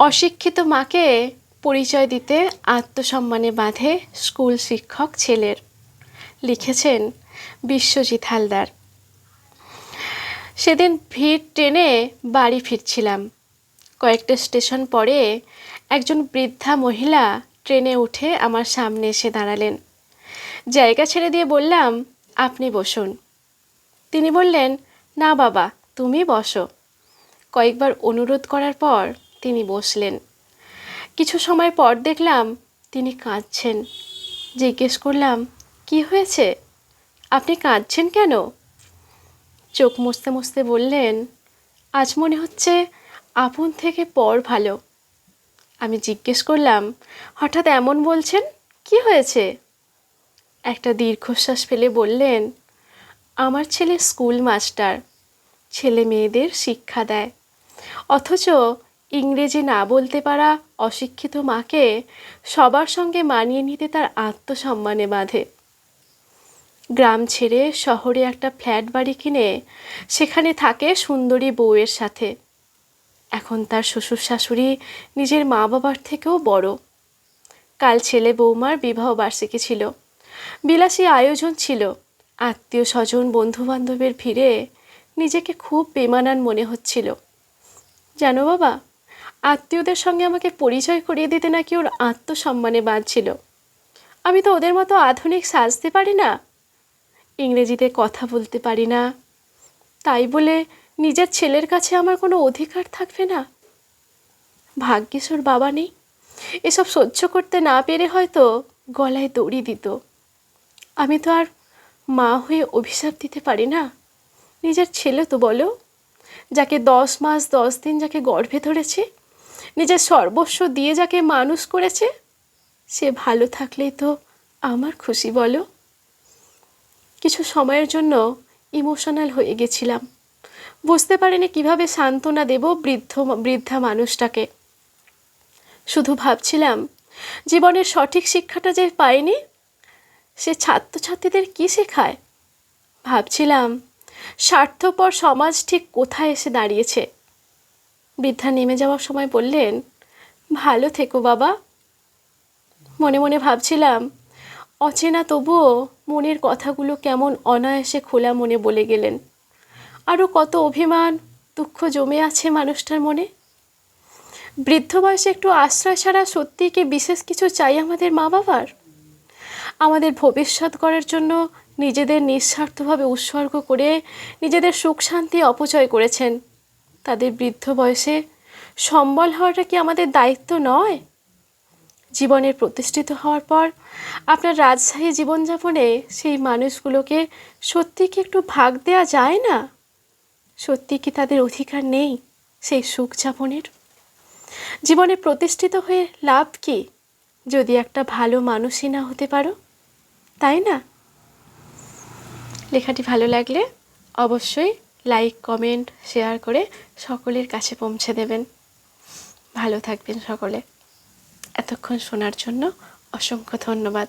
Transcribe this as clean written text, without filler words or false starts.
অশিক্ষিত মাকে পরিচয় দিতে আত্মসম্মানে বাঁধে স্কুল শিক্ষক ছেলের। লিখেছেন বিশ্বজিৎ হালদার। সেদিন ভিড় ট্রেনে বাড়ি ফিরছিলাম। কয়েকটা স্টেশন পরে একজন বৃদ্ধা মহিলা ট্রেনে উঠে আমার সামনে এসে দাঁড়ালেন। জায়গা ছেড়ে দিয়ে বললাম, আপনি বসুন। তিনি বললেন, না বাবা, তুমি বসো। কয়েকবার অনুরোধ করার পর তিনি বসলেন। কিছু সময় পর দেখলাম তিনি কাঁদছেন। জিজ্ঞেস করলাম, কি হয়েছে? আপনি কাঁদছেন কেন? চোখ মুছতে মুছতে বললেন, আজ মনে হচ্ছে আপন থেকে পর ভালো। আমি জিজ্ঞেস করলাম, হঠাৎ এমন বলছেন, কি হয়েছে? একটা দীর্ঘশ্বাস ফেলে বললেন, আমার ছেলে স্কুল মাস্টার, ছেলে মেয়েদের শিক্ষা দেয়, অথচ ইংরেজি না বলতে পারা অশিক্ষিত মাকে সবার সঙ্গে মানিয়ে নিতে তার আত্মসম্মানে বাঁধে। গ্রাম ছেড়ে শহরে একটা ফ্ল্যাট বাড়ি কিনে সেখানে থাকে সুন্দরী বউয়ের সাথে। এখন তার শ্বশুর শাশুড়ি নিজের মা বাবার থেকেও বড়। কাল ছেলে বৌমার বিবাহ বার্ষিকী ছিল, বিলাসী আয়োজন ছিল। আত্মীয় স্বজন বন্ধুবান্ধবের ভিড়ে নিজেকে খুব বেমানান মনে হচ্ছিল। জানো বাবা, আত্মীয়দের সঙ্গে আমাকে পরিচয় করিয়ে দিতে নাকি ওর আত্মসম্মানে বাঁধছিল। আমি তো ওদের মতো আধুনিক সাজতে পারি না, ইংরেজিতে কথা বলতে পারি না, তাই বলে নিজের ছেলের কাছে আমার কোনো অধিকার থাকবে না? ভাগ্যিস ওর বাবা নেই, এসব সহ্য করতে না পেরে হয়তো গলায় দড়ি দিত। আমি তো আর মা হয়ে অভিশাপ দিতে পারি না। নিজের ছেলে তো বলো, যাকে 10 মাস 10 দিন যাকে গর্ভে ধরেছে, নিজের সর্বস্ব দিয়ে যাকে মানুষ করেছে, সে ভালো থাকলেই তো আমার খুশি বলো। কিছু সময়ের জন্য ইমোশনাল হয়ে গেছিলাম। বুঝতে পারিনি কিভাবে সান্ত্বনা দেব বৃদ্ধা মানুষটাকে। শুধু ভাবছিলাম, জীবনের সঠিক শিক্ষাটা যে পায়নি, সে ছাত্রছাত্রীদের কি শেখায়। ভাবছিলাম, স্বার্থপর সমাজ ঠিক কোথায় এসে দাঁড়িয়েছে। বৃদ্ধা নেমে যাওয়ার সময় বললেন, ভালো থেকো বাবা। মনে মনে ভাবছিলাম, অচেনা তবুও মনের কথাগুলো কেমন অনায়াসে খোলা মনে বলে গেলেন। আরও কত অভিমান দুঃখ জমে আছে মানুষটার মনে। বৃদ্ধ বয়সে একটু আশ্রয় ছাড়া সত্যিই কি বিশেষ কিছু চাই আমাদের মা বাবার? আমাদের ভবিষ্যৎ গড়ার জন্য নিজেদের নিঃস্বার্থভাবে উৎসর্গ করে নিজেদের সুখ শান্তি অপচয় করেছেন। তাদের বৃদ্ধ বয়সে সম্বল হওয়াটা কি আমাদের দায়িত্ব নয়? জীবনের প্রতিষ্ঠিত হওয়ার পর আপনার রাজশাহী জীবনযাপনে সেই মানুষগুলোকে সত্যি কি একটু ভাগ দেওয়া যায় না? সত্যি কি তাদের অধিকার নেই সেই সুখ যাপনের? জীবনে প্রতিষ্ঠিত হয়ে লাভ কি যদি একটা ভালো মানুষই না হতে পারো, তাই না? লেখাটি ভালো লাগলে অবশ্যই লাইক কমেন্ট শেয়ার করে সকলের কাছে পৌঁছে দেবেন। ভালো থাকবেন সকলে। এতক্ষণ শোনার জন্য অসংখ্য ধন্যবাদ।